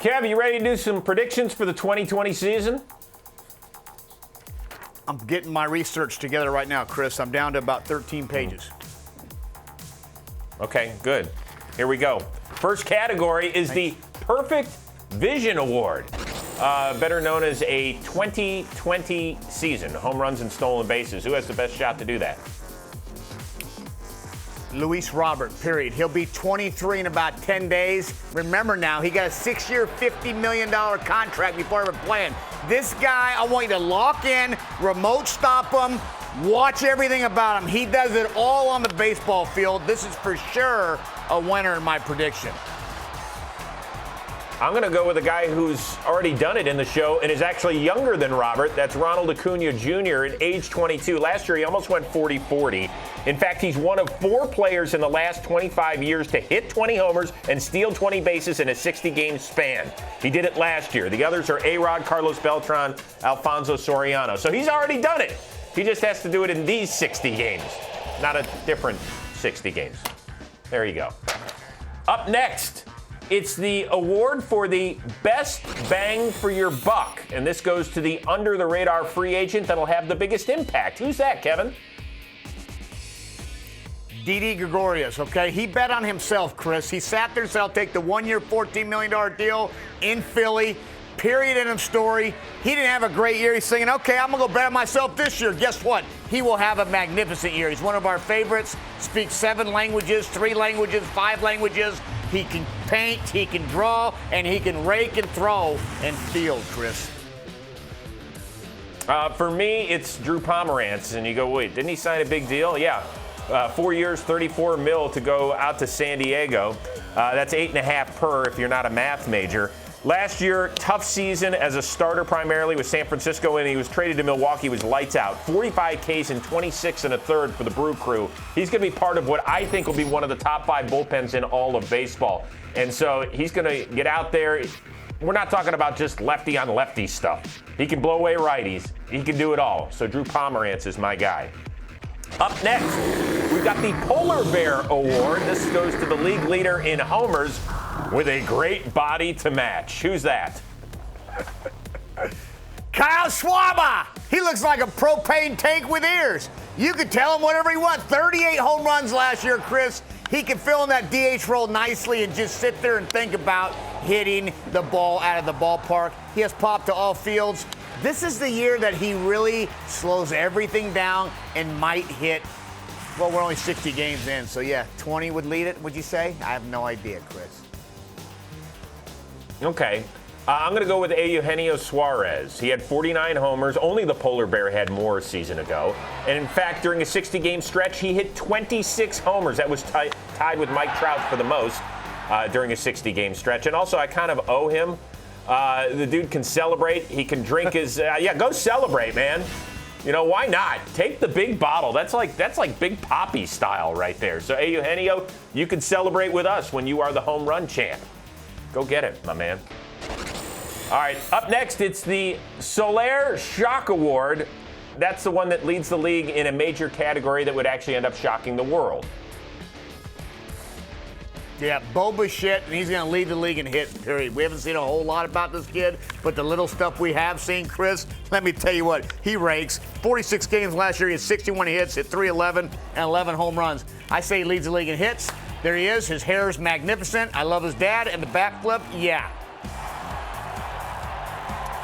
Kev, you ready to do some predictions for the 2020 season? I'm getting my research together right now, Chris. I'm down to about 13 pages. Okay, good. Here we go. First category is the Perfect Vision Award, better known as a 2020 season, home runs and stolen bases. Who has the best shot to do that? Luis Robert, period. He'll be 23 in about 10 days. Remember now, he got a 6-year, $50 million contract before ever playing. This guy, I want you to lock in, remote stop him, watch everything about him. He does it all on the baseball field. This is for sure a winner in my prediction. I'm going to go with a guy who's already done it in the show and is actually younger than Robert. That's Ronald Acuna Jr. at age 22. Last year, he almost went 40-40. In fact, he's one of 4 players in the last 25 years to hit 20 homers and steal 20 bases in a 60-game span. He did it last year. The others are A-Rod, Carlos Beltran, Alfonso Soriano. So he's already done it. He just has to do it in these 60 games, not a different 60 games. There you go. Up next, it's the award for the best bang for your buck. And this goes to the under-the-radar free agent that'll have the biggest impact. Who's that, Kevin? Didi Gregorius, okay? He bet on himself, Chris. He sat there and said, I'll take the 1-year, $14 million deal in Philly. Period, end of story. He didn't have a great year. He's saying, okay, I'm going to go bet on myself this year. Guess what? He will have a magnificent year. He's one of our favorites. Speaks 7 languages, 3 languages, 5 languages. He can paint, he can draw, and he can rake and throw and field, Chris. For me, it's Drew Pomerantz. And you go, wait, didn't he sign a big deal? Yeah. 4 years, $34 million to go out to San Diego. That's 8.5 per if you're not a math major. Last year, tough season as a starter primarily with San Francisco, and he was traded to Milwaukee. He was lights out. 45 Ks in 26 1/3 for the Brew Crew. He's going to be part of what I think will be one of the top 5 bullpens in all of baseball. And so he's going to get out there. We're not talking about just lefty on lefty stuff. He can blow away righties. He can do it all. So Drew Pomerantz is my guy. Up next, we've got the Polar Bear Award. This goes to the league leader in homers with a great body to match. Who's that? Kyle Schwarber. He looks like a propane tank with ears. You can tell him whatever he wants. 38 home runs last year, Chris. He can fill in that DH role nicely and just sit there and think about hitting the ball out of the ballpark. He has popped to all fields. This is the year that he really slows everything down and might hit. Well, we're only 60 games in, so yeah, 20 would lead it, would you say? I have no idea, Chris. Okay. I'm going to go with Eugenio Suarez. He had 49 homers. Only the Polar Bear had more a season ago. And in fact, during a 60-game stretch, he hit 26 homers. That was tied with Mike Trout for the most during a 60-game stretch. And also, I kind of owe him. The dude can celebrate. He can drink his. Go celebrate, man. You know, why not? Take the big bottle. That's like Big Papi style right there. So, Eugenio, you can celebrate with us when you are the home run champ. Go get it, my man. All right, up next, it's the Soler Shock Award. That's the one that leads the league in a major category that would actually end up shocking the world. Yeah, Boba shit, and he's going to lead the league in hits, period. We haven't seen a whole lot about this kid, but the little stuff we have seen, Chris, let me tell you what, he rakes. 46 games last year, he had 61 hits, hit 311, and 11 home runs. I say he leads the league in hits. There he is. His hair is magnificent. I love his dad, and the backflip, yeah.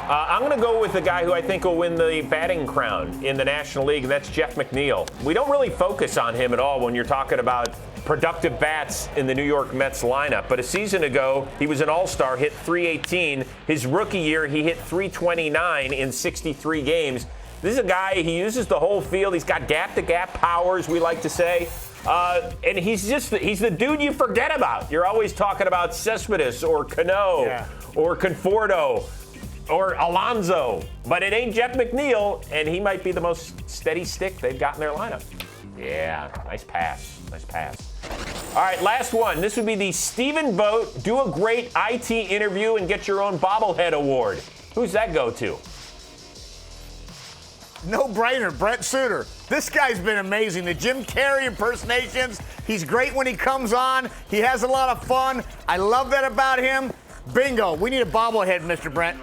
I'm going to go with the guy who I think will win the batting crown in the National League, and that's Jeff McNeil. We don't really focus on him at all when you're talking about productive bats in the New York Mets lineup. But a season ago, he was an all-star, hit .318. His rookie year, he hit .329 in 63 games. This is a guy, he uses the whole field. He's got gap-to-gap powers, we like to say. And he's the dude you forget about. You're always talking about Cespedes or Cano or Conforto or Alonso. But it ain't Jeff McNeil, and he might be the most steady stick they've got in their lineup. Yeah, nice pass. Nice pass. All right, last one. This would be the Stephen Vogt Do a Great IT Interview and Get Your Own Bobblehead Award. Who's that go to? No brainer, Brent Suter. This guy's been amazing. The Jim Carrey impersonations, he's great when he comes on. He has a lot of fun. I love that about him. Bingo. We need a bobblehead, Mr. Brent.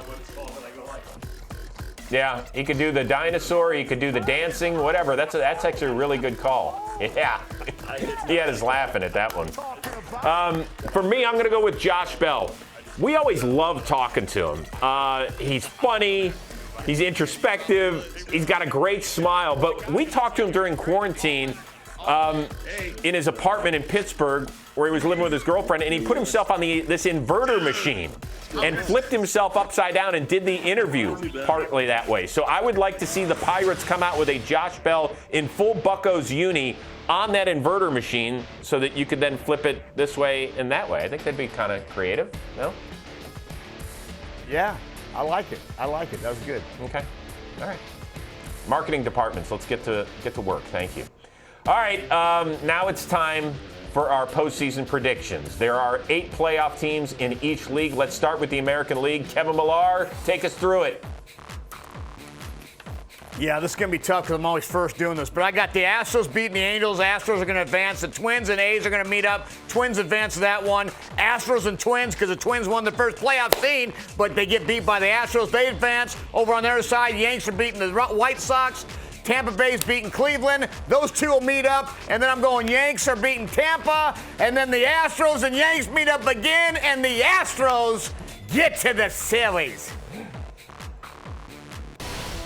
Yeah, he could do the dinosaur, he could do the dancing, whatever. That's actually a really good call. Yeah, he had us laughing at that one. For me, I'm going to go with Josh Bell. We always love talking to him. He's funny, he's introspective, he's got a great smile. But we talked to him during quarantine in his apartment in Pittsburgh, where he was living with his girlfriend, and he put himself on this inverter machine and flipped himself upside down and did the interview partly that way. So I would like to see the Pirates come out with a Josh Bell in full Buccos uni on that inverter machine so that you could then flip it this way and that way. I think that'd be kind of creative, no? Yeah, I like it. That was good. Okay. All right. Marketing departments, let's get to work. Thank you. All right, now it's time for our postseason predictions. There are 8 playoff teams in each league. Let's start with the American League. Kevin Millar, take us through it. Yeah, this is going to be tough because I'm always first doing this. But I got the Astros beating the Angels. Astros are going to advance. The Twins and A's are going to meet up. Twins advance to that one. Astros and Twins, because the Twins won the first playoff scene, but they get beat by the Astros. They advance. Over on the other side, Yanks are beating the White Sox. Tampa Bay's beating Cleveland. Those two will meet up. And then I'm going Yanks are beating Tampa. And then the Astros and Yanks meet up again. And the Astros get to the series.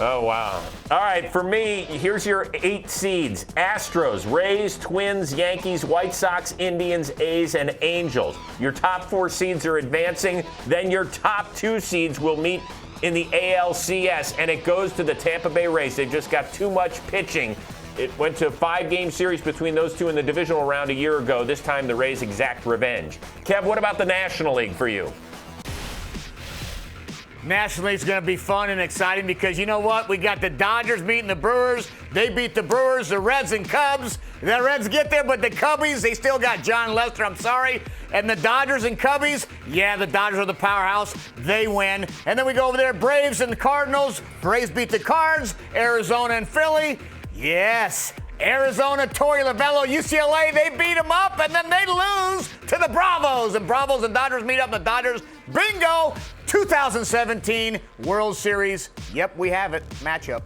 Oh, wow. All right, for me, here's your 8 seeds. Astros, Rays, Twins, Yankees, White Sox, Indians, A's, and Angels. Your top 4 seeds are advancing. Then your top 2 seeds will meet in the ALCS, and it goes to the Tampa Bay Rays. They've just got too much pitching. It went to a 5-game series between those two in the divisional round a year ago. This time, the Rays exact revenge. Kev, what about the National League for you? National League's going to be fun and exciting because you know what? We got the Dodgers beating the Brewers. They beat the Brewers, the Reds and Cubs. The Reds get there, but the Cubbies, they still got John Lester. I'm sorry. And the Dodgers and Cubbies, yeah, the Dodgers are the powerhouse. They win. And then we go over there, Braves and the Cardinals. Braves beat the Cards. Arizona and Philly. Yes. Arizona, Torey Lovello, UCLA, they beat them up, and then they lose to the Bravos. And Bravos and Dodgers meet up, and the Dodgers, bingo, 2017 World Series. Yep, we have it. Matchup.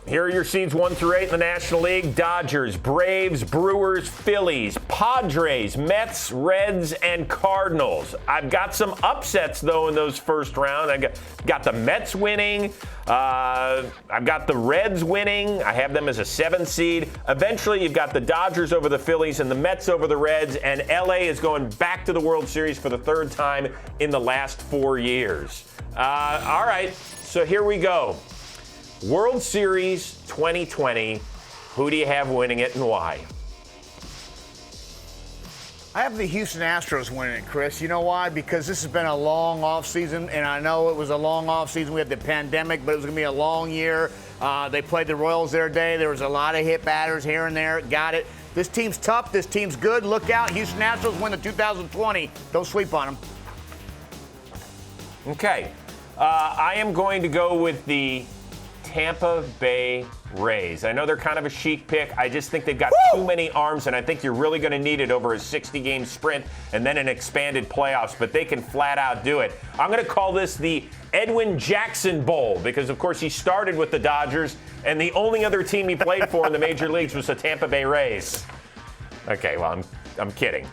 Here are your seeds 1 through 8 in the National League. Dodgers, Braves, Brewers, Phillies, Padres, Mets, Reds, and Cardinals. I've got some upsets, though, in those first round. I got the Mets winning. I've got the Reds winning. I have them as a 7 seed. Eventually, you've got the Dodgers over the Phillies and the Mets over the Reds, and LA is going back to the World Series for the 3rd time in the last 4 years. All right, so here we go. World Series 2020, who do you have winning it and why? I have the Houston Astros winning it, Chris. You know why? Because this has been a long offseason, and I know it was a long offseason. We had the pandemic, but it was going to be a long year. They played the Royals their day. There was a lot of hit batters here and there. Got it. This team's tough. This team's good. Look out. Houston Astros win the 2020. Don't sleep on them. Okay. I am going to go with the Tampa Bay Rays. I know they're kind of a chic pick. I just think they've got too many arms, and I think you're really going to need it over a 60-game sprint and then an expanded playoffs, but they can flat out do it. I'm going to call this the Edwin Jackson Bowl because, of course, he started with the Dodgers, and the only other team he played for in the major leagues was the Tampa Bay Rays. Okay, well, I'm kidding.